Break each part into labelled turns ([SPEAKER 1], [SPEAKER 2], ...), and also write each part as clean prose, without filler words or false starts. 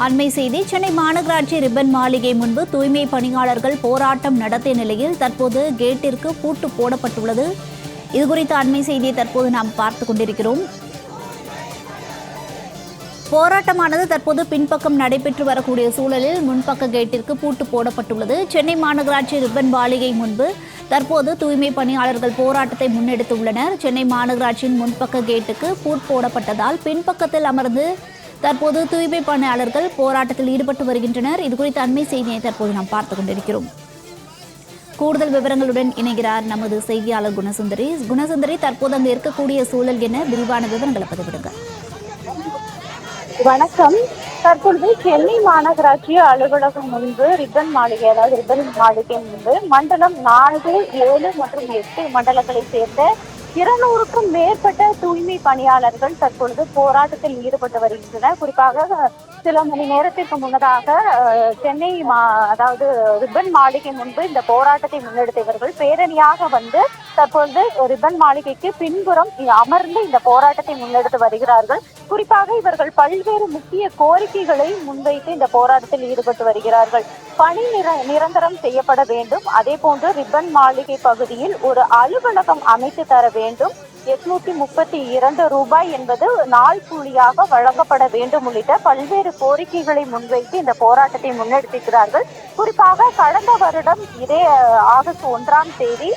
[SPEAKER 1] அண்மை செய்தி சென்னை மாநகராட்சி ரிப்பன் மாளிகை முன்பு தூய்மை பணியாளர்கள் போராட்டம் நடத்திய நிலையில் தற்போது கேட்டிற்கு பூட்டு போடப்பட்டுள்ளது. இதுகுறித்த அண்மை செய்தியை தற்போது நாம் பார்த்துக் கொண்டிருக்கிறோம். போராட்டமானது தற்போது பின்பக்கம் நடைபெற்று வரக்கூடிய சூழலில் முன்பக்க கேட்டிற்கு பூட்டு போடப்பட்டுள்ளது. சென்னை மாநகராட்சி ரிப்பன் மாளிகை முன்பு தற்போது தூய்மை பணியாளர்கள் போராட்டத்தை முன்னெடுத்துள்ளனர். சென்னை மாநகராட்சியின் முன்பக்க கேட்டுக்கு பூட்டு போடப்பட்டதால் பின்பக்கத்தில் அமர்ந்து தற்போது தூய்மை பணியாளர்கள் போராட்டத்தில் ஈடுபட்டு வருகின்றனர். இதுகுறித்த அண்மை செய்தியை தற்போது நாம் பார்த்துக் கொண்டிருக்கிறோம். கூடுதல் விவரங்களுடன் இணைகிறார் நமது செய்தியாளர் குணசுந்தரி. குணசுந்தரி, தற்போது அங்கு இருக்கக்கூடிய சூழல் என விரிவான விவரங்களை பதிவிடுங்க.
[SPEAKER 2] வணக்கம். தற்பொழுது சென்னை மாநகராட்சி அலுவலகம் முன்பு ரிப்பன் மாளிகை, அதாவது ரிப்பன் மாளிகை முன்பு மண்டலம் 4, 7 மற்றும் 8 மண்டலங்களை சேர்ந்த 200க்கும் மேற்பட்ட தூய்மை பணியாளர்கள் தற்பொழுது போராட்டத்தில் ஈடுபட்டு வருகின்றனர். குறிப்பாக சில மணி நேரத்திற்கு முன்னதாக சென்னை அதாவது ரிப்பன் மாளிகை முன்பு இந்த போராட்டத்தை முன்னெடுத்தவர்கள் பேரணியாக வந்து தற்பொழுது ரிப்பன் மாளிகைக்கு பின்புறம் அமர்ந்து இந்த போராட்டத்தை முன்னெடுத்து வருகிறார்கள். குறிப்பாக இவர்கள் பல்வேறு முக்கிய கோரிக்கைகளை முன்வைத்து இந்த போராட்டத்தில் ஈடுபட்டு வருகிறார்கள். பணி நிரந்தரம் செய்யப்பட வேண்டும், அதே போன்று ரிப்பன் மாளிகை பகுதியில் ஒரு அலுவலகம் அமைத்து தர வேண்டும், 832 ரூபாய் என்பது நாள் கூலியாக வழங்கப்பட வேண்டும் உள்ளிட்ட பல்வேறு கோரிக்கைகளை முன்வைத்து இந்த போராட்டத்தை முன்னெடுத்திருக்கிறார்கள். குறிப்பாக கடந்த வருடம் இதே ஆகஸ்ட் 1ஆம் தேதி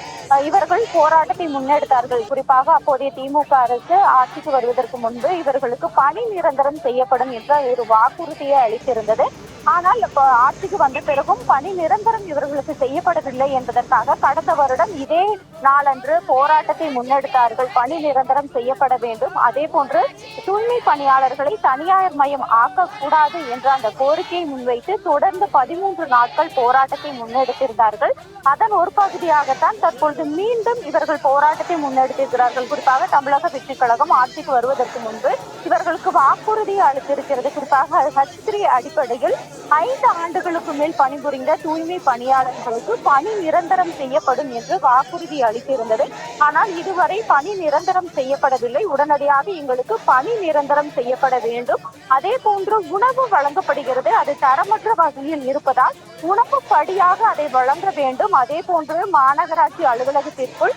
[SPEAKER 2] இவர்கள் போராட்டத்தை முன்னெடுத்தார்கள். குறிப்பாக அப்போதைய திமுக அரசு ஆட்சிக்கு வருவதற்கு முன்பு இவர்களுக்கு பணி நிரந்தரம் செய்யப்படும் என்ற ஒரு வாக்குறுதியை அளித்திருந்தது. ஆனால் ஆட்சிக்கு வந்த பிறகும் பணி நிரந்தரம் இவர்களுக்கு செய்யப்படவில்லை என்பதற்காக கடந்த வருடம் இதே நாளன்று போராட்டத்தை முன்னெடுத்தார்கள். பணி நிரந்தரம் செய்யப்பட வேண்டும், அதே போன்று தூய்மை பணியாளர்களை தனியார் மயம் ஆக்கக்கூடாது என்ற அந்த கோரிக்கையை முன்வைத்து தொடர்ந்து 13 நாட்கள் போராட்டத்தை முன்னெடுத்திருந்தார்கள். அதன் ஒரு பகுதியாகத்தான் தற்பொழுது மீண்டும் இவர்கள் போராட்டத்தை முன்னெடுத்திருக்கிறார்கள். குறிப்பாக தமிழக வெற்றி கழகம் ஆட்சிக்கு வருவதற்கு முன்பு இவர்களுக்கு வாக்குறுதி அளித்திருக்கிறது. குறிப்பாக H3 அடிப்படையில் 5 ஆண்டுகளுக்கு மேல் பணிபுரிந்த தூய்மை பணியாளர்களுக்கு பணி நிரந்தரம் செய்யப்படும் என்று வாக்குறுதி அளித்திருந்தது. ஆனால் இதுவரை பணி நிரந்தரம் செய்யப்படவில்லை. உடனடியாக எங்களுக்கு பணி நிரந்தரம் செய்யப்பட வேண்டும், அதே போன்று உணவு வழங்கப்படுகிறது, அது தரமற்ற வகையில் இருப்பதால் உணவு படியாக அதை வழங்க வேண்டும், அதே போன்று மாநகராட்சி அலுவலகத்திற்குள்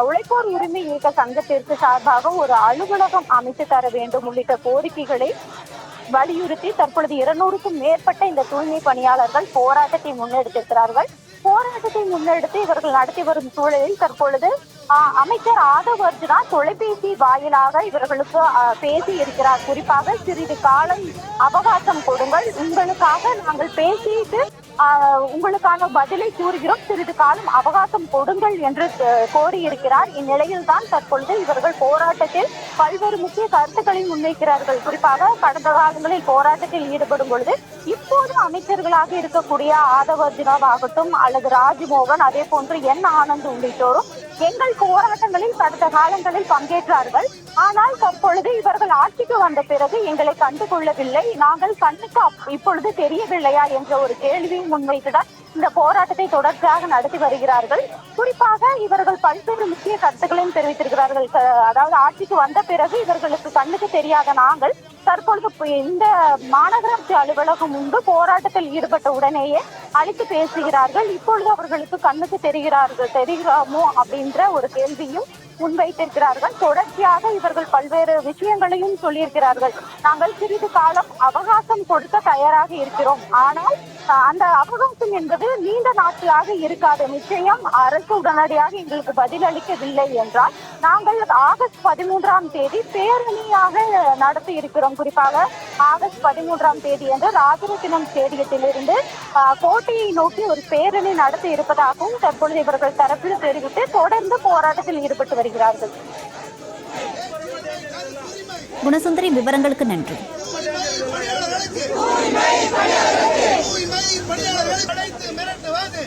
[SPEAKER 2] உழைப்போர் உரிமை இயக்க சங்கத்திற்கு சார்பாக ஒரு அலுவலகம் அமைத்து தர வேண்டும் உள்ளிட்ட கோரிக்கைகளை வலியுறுத்தி தற்பொழுது 200க்கும் மேற்பட்ட இந்த தூய்மை பணியாளர்கள் போராட்டத்தை முன்னெடுத்திருக்கிறார்கள். போராட்டத்தை முன்னெடுத்து இவர்கள் நடத்தி வரும் சூழலில் தற்பொழுது அமைச்சர் ஆதவ் அர்ஜுனா தொலைபேசி வாயிலாக இவர்களுக்கு பேசி இருக்கிறார். குறிப்பாக சிறிது காலம் அவகாசம் கொடுங்கள், உங்களுக்காக நாங்கள் பேசிட்டு உங்களுக்கான பதிலை கூறுகிறோம், சிறிது காலம் அவகாசம் கொடுங்கள் என்று கோரியிருக்கிறார். இந்நிலையில் தான் தற்பொழுது இவர்கள் போராட்டத்தில் பல்வேறு முக்கிய கருத்துக்களை முன்வைக்கிறார்கள். குறிப்பாக கடந்த காலங்களில் போராட்டத்தில் ஈடுபடும் பொழுது இப்போது அமைச்சர்களாக இருக்கக்கூடிய ஆதவ் அர்ஜுனாவாகட்டும் அல்லது ராஜ்மோகன், அதே போன்று என் ஆனந்த் உள்ளிட்டோரும் எங்கள் போராட்டங்களில் கடந்த காலங்களில் பங்கேற்றார்கள். ஆனால் தற்பொழுது இவர்கள் ஆட்சிக்கு வந்த பிறகு எங்களை கண்டுகொள்ளவில்லை, நாங்கள் கண்ணுக்கு இப்பொழுது தெரியவில்லையா என்ற ஒரு கேள்வியை முன்வைத்துதான் இந்த போராட்டத்தை தொடர்ச்சியாக நடத்தி வருகிறார்கள். குறிப்பாக இவர்கள் பல்வேறு முக்கிய கருத்துக்களையும் தெரிவித்திருக்கிறார்கள். அதாவது ஆட்சிக்கு வந்த பிறகு இவர்களுக்கு கண்ணுக்கு தெரியாத நாங்கள் தற்பொழுது இந்த மாநகராட்சி அலுவலகம் முன்பு போராட்டத்தில் ஈடுபட்ட உடனேயே அழைத்து பேசுகிறார்கள், இப்பொழுது அவர்களுக்கு கண்ணுக்கு தெரிகிறோமோ அப்படின்ற ஒரு கேள்வியும் முன்வைத்திருக்கிறார்கள். தொடர்ச்சியாக இவர்கள் பல்வேறு விஷயங்களையும் சொல்லியிருக்கிறார்கள். நாங்கள் சிறிது காலம் அவகாசம் கொடுக்க தயாராக இருக்கிறோம், ஆனால் அந்த அவகாசம் என்பது நீண்ட நாட்களாக இருக்காது, நிச்சயம் அரசு உடனடியாக எங்களுக்கு பதிலளிக்கவில்லை என்றால் நாங்கள் ஆகஸ்ட் 13ஆம் தேதி பேரணியாக நடத்தி இருக்கிறோம். குறிப்பாக ஆகஸ்ட் 13ஆம் தேதி என்று ராஜரத்தினம் ஸ்டேடியத்திலிருந்து கோட்டையை நோக்கி ஒரு பேரணி நடத்தி இருப்பதாகவும் தற்பொழுது இவர்கள் தரப்பில் தெரிவித்து தொடர்ந்து போராட்டத்தில் ஈடுபட்டு வருகிறார்கள்.
[SPEAKER 1] குணசுந்தரி, விவரங்களுக்கு நன்றி.
[SPEAKER 3] பணியாளர்களை அழைத்து மிரட்டுவது